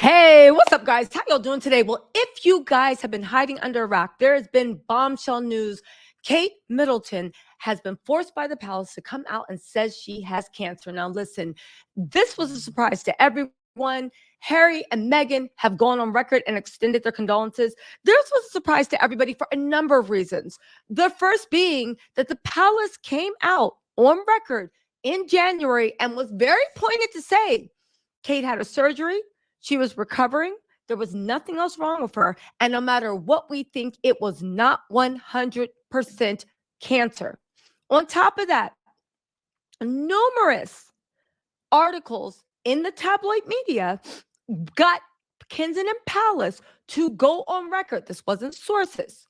Hey, what's up, guys? How y'all doing today? Well, if you guys have been hiding under a rock, there has been bombshell news. Kate Middleton has been forced by the palace to come out and says she has cancer. Now, listen, this was a surprise to everyone. Harry and Meghan have gone on record and extended their condolences. This was a surprise to everybody for a number of reasons. The first being that the palace came out on record in January and was very pointed to say Kate had a surgery. She was recovering. There was nothing else wrong with her. And no matter what we think, it was not 100% cancer. On top of that, numerous articles in the tabloid media got Kensington Palace to go on record. This wasn't sources.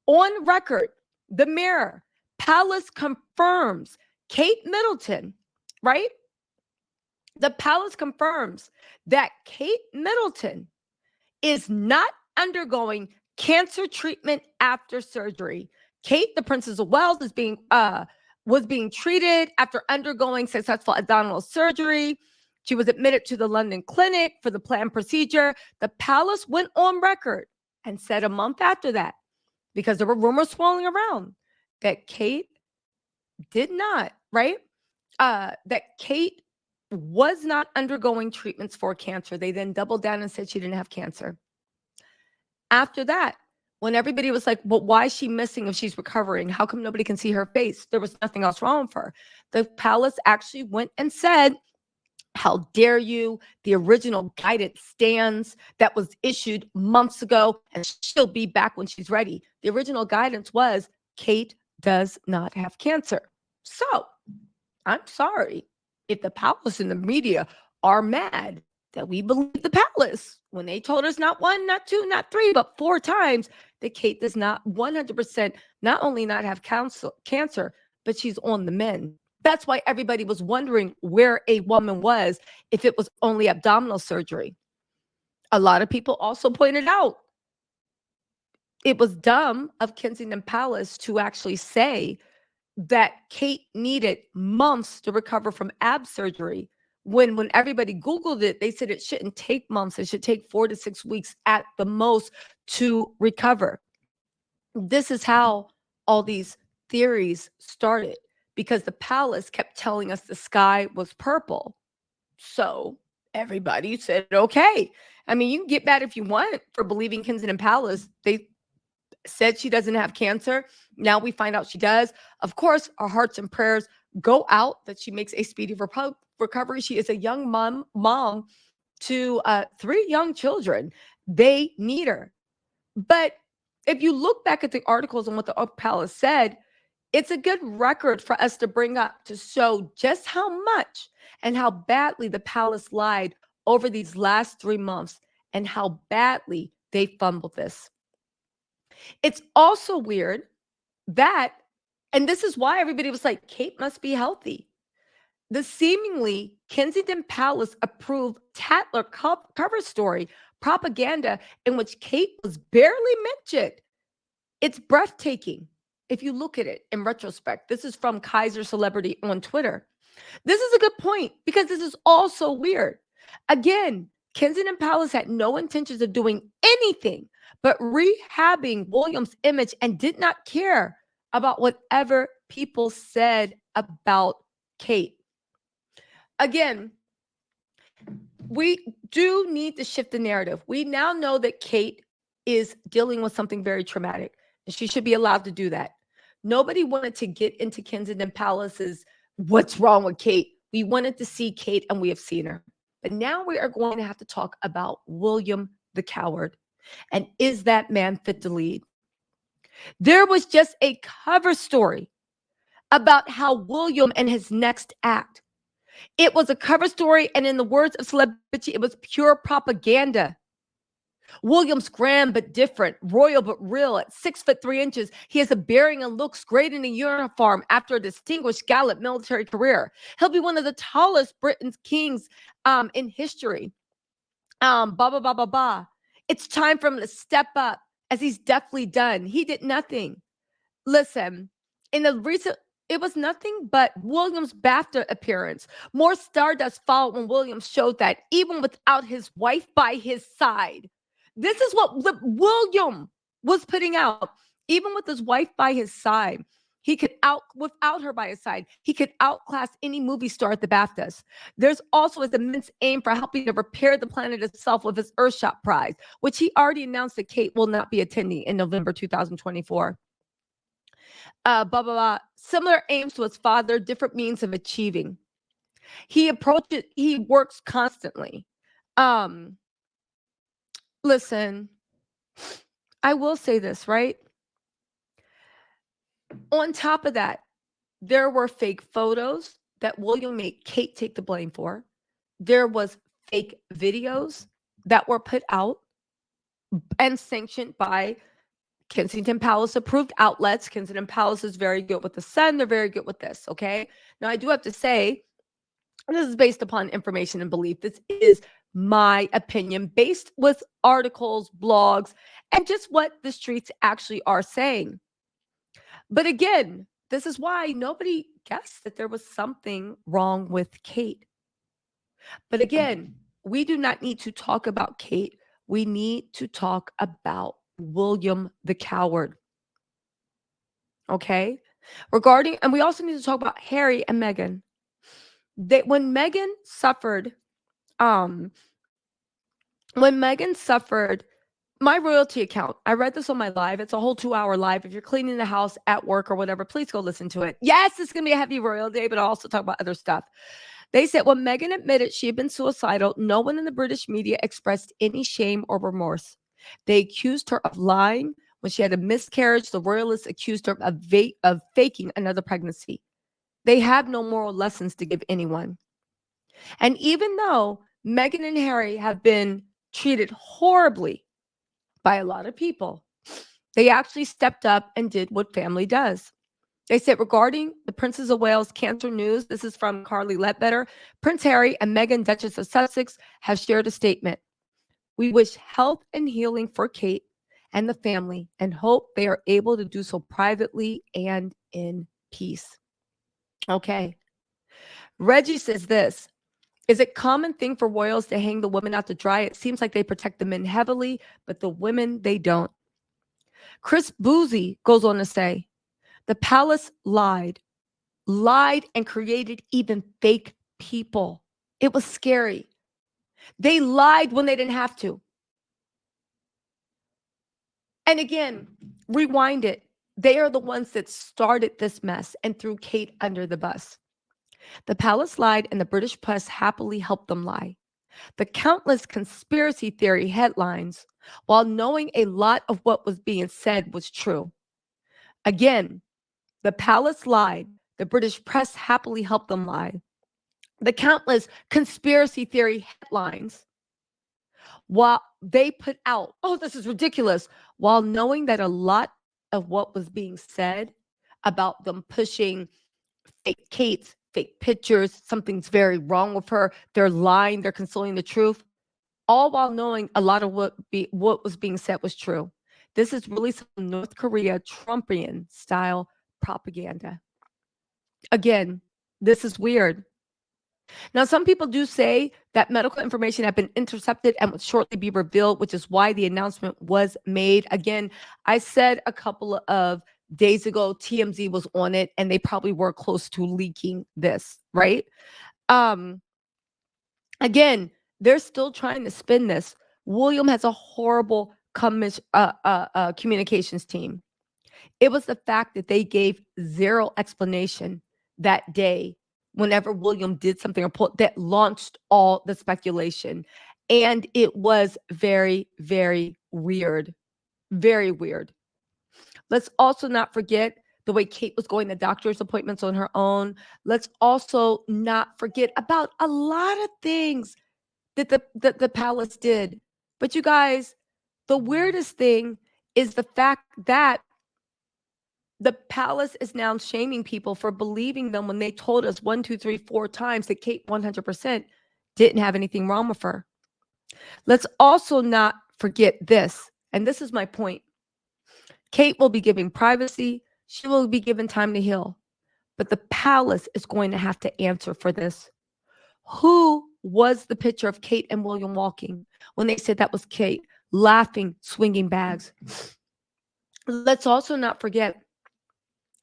On record, the Mirror, Palace confirms Kate Middleton, right? The palace confirms that Kate Middleton is not undergoing cancer treatment after surgery. Kate, the Princess of Wales, was being treated after undergoing successful abdominal surgery. She was admitted to the London clinic for the planned procedure. The palace went on record and said a month after that, because there were rumors swirling around, that Kate did not, right? That Kate was not undergoing treatments for cancer. They then doubled down and said she didn't have cancer. After that, when everybody was like, well, why is she missing if she's recovering? How come nobody can see her face? There was nothing else wrong with her. The palace actually went and said, how dare you? The original guidance stands that was issued months ago, and she'll be back when she's ready. The original guidance was Kate does not have cancer. So I'm sorry if the palace and the media are mad that we believe the palace when they told us not one, not two, not three, but 4 times that Kate does not 100% not only not have cancer, but she's on the mend. That's why everybody was wondering where a woman was if it was only abdominal surgery. A lot of people also pointed out it was dumb of Kensington Palace to actually say that Kate needed months to recover from ab surgery. When everybody Googled it, they said it shouldn't take months. It should take 4 to 6 weeks at the most to recover. This is how all these theories started, because the palace kept telling us the sky was purple. So everybody said, okay. I mean, you can get mad if you want for believing Kensington Palace. They said she doesn't have cancer. Now we find out she does. Of course, our hearts and prayers go out that she makes a speedy recovery. She is a young mom to 3 young children. They need her. But if you look back at the articles and what the palace said, it's a good record for us to bring up to show just how much and how badly the palace lied over these last 3 months and how badly they fumbled this. It's also weird that, and this is why everybody was like, Kate must be healthy. The seemingly Kensington Palace approved Tattle cover story propaganda in which Kate was barely mentioned. It's breathtaking if you look at it in retrospect. This is from Kaiser Celebrity on Twitter. This is a good point because this is also weird. Again, Kensington Palace had no intentions of doing anything but rehabbing William's image and did not care about whatever people said about Kate. Again, we do need to shift the narrative. We now know that Kate is dealing with something very traumatic, and she should be allowed to do that. Nobody wanted to get into Kensington Palace's what's wrong with Kate. We wanted to see Kate, and we have seen her. But now we are going to have to talk about William the Coward. And is that man fit to lead? There was just a cover story about how William and his next act. It was a cover story, and in the words of celebrity, it was pure propaganda. William's grand but different, royal but real. At 6'3". He has a bearing and looks great in a uniform after a distinguished gallant military career. He'll be one of the tallest Britain's kings in history. It's time for him to step up, as he's definitely done. He did nothing. Listen, in the recent It was nothing but Williams' BAFTA appearance. More stardust followed when Williams showed that even without his wife by his side, this is what William was putting out. Even with his wife by his side, without her by his side, he could outclass any movie star at the BAFTAs. There's also his immense aim for helping to repair the planet itself with his Earthshot Prize, which he already announced that Kate will not be attending in November 2024. Blah, blah, blah. Similar aims to his father, different means of achieving. He works constantly. Listen, I will say this, right? On top of that, there were fake photos that William made Kate take the blame for. There was fake videos that were put out and sanctioned by Kensington Palace approved outlets. Kensington Palace is very good with the Sun. They're very good with this. Okay. Now, I do have to say, this is based upon information and belief. This is my opinion based with articles, blogs, and just what the streets actually are saying. But again, this is why nobody guessed that there was something wrong with Kate. But again, we do not need to talk about Kate. We need to talk about William the coward. Okay? And we also need to talk about Harry and Meghan. When Meghan suffered my royalty account, I read this on my live. It's a whole 2-hour live. If you're cleaning the house at work or whatever, please go listen to it. Yes, it's going to be a heavy royal day, but I'll also talk about other stuff. They said when Meghan admitted she had been suicidal, no one in the British media expressed any shame or remorse. They accused her of lying. When she had a miscarriage, the royalists accused her of faking another pregnancy. They have no moral lessons to give anyone. And even though Meghan and Harry have been treated horribly by a lot of people, they actually stepped up and did what family does. They said regarding the Princess of Wales cancer news, this is from Carly Ledbetter, Prince Harry and Meghan, Duchess of Sussex, have shared a statement. We wish health and healing for Kate and the family and hope they are able to do so privately and in peace. Okay. Reggie says this. Is it common thing for royals to hang the women out to dry? It seems like they protect the men heavily, but the women, they don't. Chris Boozy goes on to say, the palace lied and created even fake people. It was scary. They lied when they didn't have to. And again, rewind it. They are the ones that started this mess and threw Kate under the bus. The palace lied and the British press happily helped them lie. The countless conspiracy theory headlines, while knowing a lot of what was being said was true. Again, the palace lied. The British press happily helped them lie. The countless conspiracy theory headlines, while they put out, oh, this is ridiculous, while knowing that a lot of what was being said about them pushing fake Kate's, fake pictures, something's very wrong with her, they're lying, they're concealing the truth, all while knowing a lot of what was being said was true. This is really some North Korea Trumpian style propaganda. Again, this is weird. Now, some people do say that medical information had been intercepted and would shortly be revealed, which is why the announcement was made. Again, I said a couple of days ago, TMZ was on it, and they probably were close to leaking this, right? Again, they're still trying to spin this. William has a horrible communications team. It was the fact that they gave zero explanation that day whenever William did something that launched all the speculation. And it was very, very weird. Very weird. Let's also not forget the way Kate was going to doctor's appointments on her own. Let's also not forget about a lot of things that the palace did. But you guys, the weirdest thing is the fact that the palace is now shaming people for believing them when they told us 1, 2, 3, 4 times that Kate 100% didn't have anything wrong with her. Let's also not forget this, and this is my point. Kate will be giving privacy. She will be given time to heal. But the palace is going to have to answer for this. Who was the picture of Kate and William walking when they said that was Kate, laughing, swinging bags? Let's also not forget,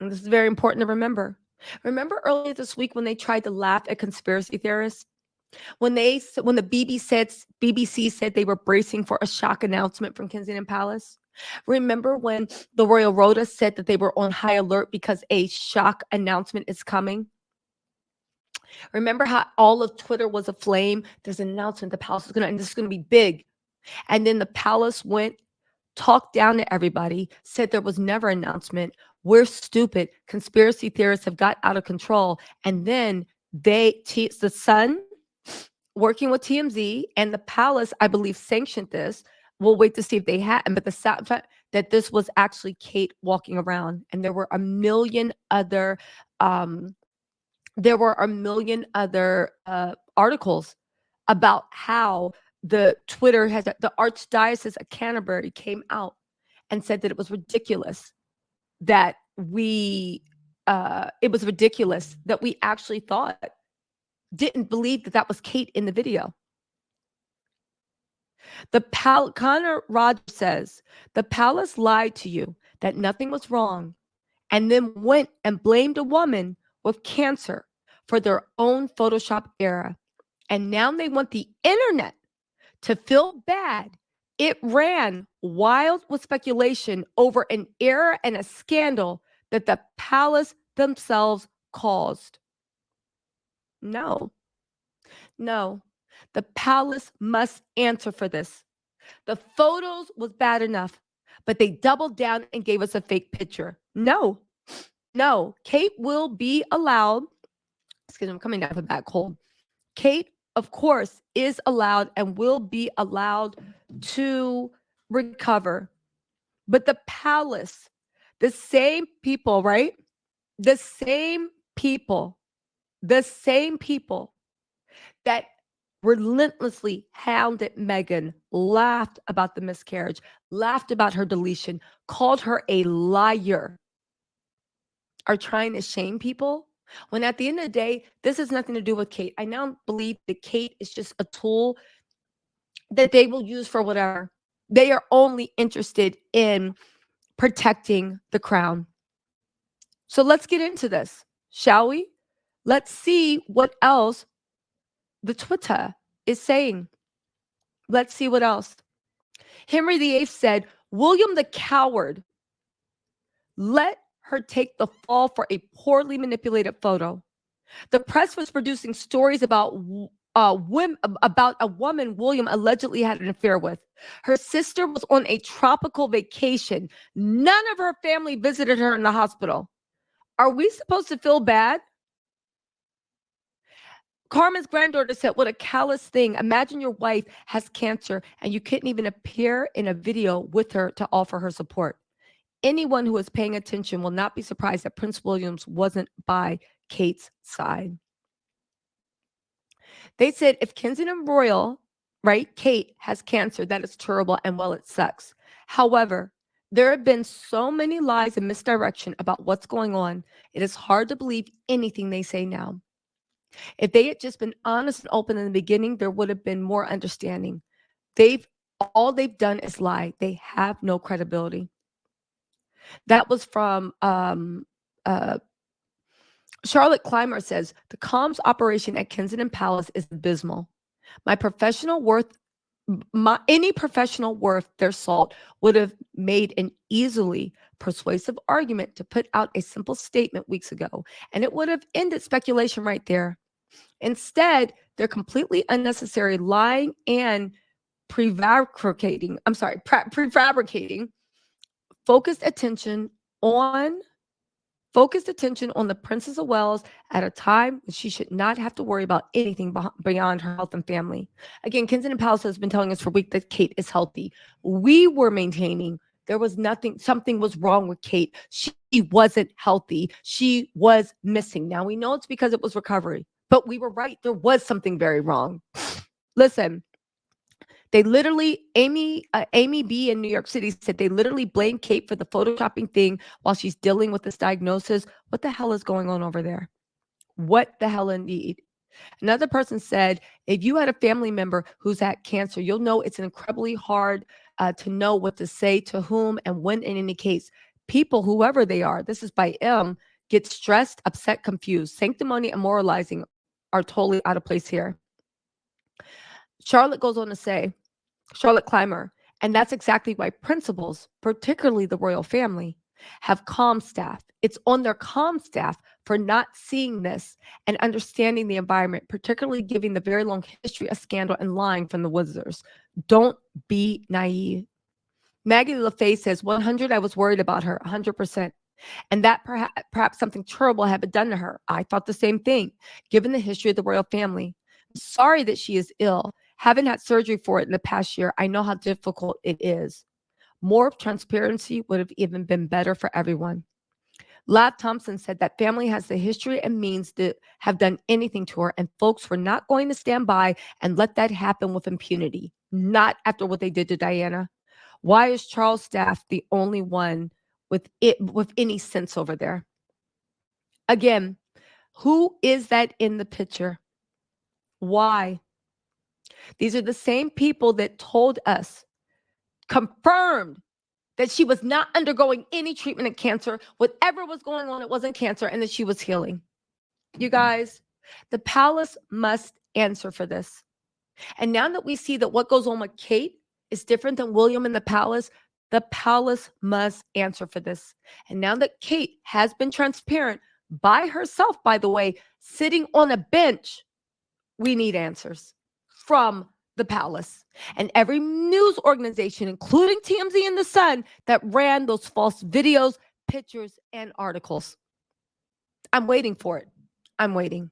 and this is very important to remember. Remember earlier this week when they tried to laugh at conspiracy theorists? When the BBC said they were bracing for a shock announcement from Kensington Palace? Remember when the Royal Rota said that they were on high alert because a shock announcement is coming? Remember how all of Twitter was aflame? There's an announcement the palace is going to, and this is going to be big. And then the palace went, talked down to everybody, said there was never an announcement. We're stupid. Conspiracy theorists have got out of control. And then the Sun, working with TMZ, and the palace, I believe, sanctioned this. We'll wait to see if they hadn't, but the fact that this was actually Kate walking around, and there were a million other articles about how the Archdiocese of Canterbury came out and said that it was ridiculous that we actually didn't believe that was Kate in the video. Connor Rogers says, the palace lied to you that nothing was wrong and then went and blamed a woman with cancer for their own Photoshop era. And now they want the internet to feel bad. It ran wild with speculation over an error and a scandal that the palace themselves caused. No. The palace must answer for this. The photos was bad enough, but they doubled down and gave us a fake picture. No. Kate will be allowed. Excuse me, I'm coming down with a bad cold. Kate, of course, is allowed and will be allowed to recover. But the palace, the same people, right? The same people that relentlessly hounded Meghan, laughed about the miscarriage, laughed about her deletion, called her a liar, are trying to shame people, when at the end of the day, this has nothing to do with Kate. I now believe that Kate is just a tool that they will use for whatever. They are only interested in protecting the crown. So let's get into this, shall we? Let's see what else the Twitter is saying. Let's see what else. Henry VIII said, William the coward let her take the fall for a poorly manipulated photo. The press was producing stories about a woman William allegedly had an affair with. Her sister was on a tropical vacation. None of her family visited her in the hospital. Are we supposed to feel bad? Carmen's granddaughter said, what a callous thing. Imagine your wife has cancer and you couldn't even appear in a video with her to offer her support. Anyone who is paying attention will not be surprised that Prince William wasn't by Kate's side. They said if Kensington Royal, right, Kate has cancer, that is terrible and well, it sucks. However, there have been so many lies and misdirection about what's going on. It is hard to believe anything they say now. If they had just been honest and open in the beginning, there would have been more understanding. All they've done is lie. They have no credibility. That was from Charlotte Clymer says, the comms operation at Kensington Palace is abysmal. Any professional worth their salt would have made an easily persuasive argument to put out a simple statement weeks ago, and it would have ended speculation right there. Instead, they're completely unnecessary lying and prefabricating focused attention on the Princess of Wales at a time when she should not have to worry about anything beyond her health and family. Again, Kensington Palace has been telling us for weeks that Kate is healthy. We were maintaining there was something was wrong with Kate. She wasn't healthy. She was missing. Now we know it's because it was recovery, but we were right. There was something very wrong. Listen, They literally, Amy B in New York City said they literally blame Kate for the photoshopping thing while she's dealing with this diagnosis. What the hell is going on over there? What the hell indeed? Another person said, if you had a family member who's had cancer, you'll know it's incredibly hard to know what to say to whom and when in any case. People, whoever they are, this is by M, get stressed, upset, confused. Sanctimony and moralizing are totally out of place here. Charlotte goes on to say, Charlotte Clymer, and that's exactly why principals, particularly the royal family, have calm staff. It's on their calm staff for not seeing this and understanding the environment, particularly given the very long history of scandal and lying from the Windsors. Don't be naive. Maggie LaFace says, 100, I was worried about her, 100%. And that perhaps something terrible had been done to her. I thought the same thing, given the history of the royal family. Sorry that she is ill. Haven't had surgery for it in the past year. I know how difficult it is. More transparency would have even been better for everyone. Lav Thompson said that family has the history and means to have done anything to her, and folks were not going to stand by and let that happen with impunity. Not after what they did to Diana. Why is Charles' staff the only one with any sense over there? Again, who is that in the picture? Why? These are the same people that told us, confirmed that she was not undergoing any treatment of cancer. Whatever was going on, it wasn't cancer, and that she was healing. You guys, the palace must answer for this. And now that we see that what goes on with Kate is different than William in the palace must answer for this. And now that Kate has been transparent by herself, by the way, sitting on a bench, we need answers from the palace and every news organization, including TMZ and The Sun, that ran those false videos, pictures, and articles. I'm waiting for it. I'm waiting.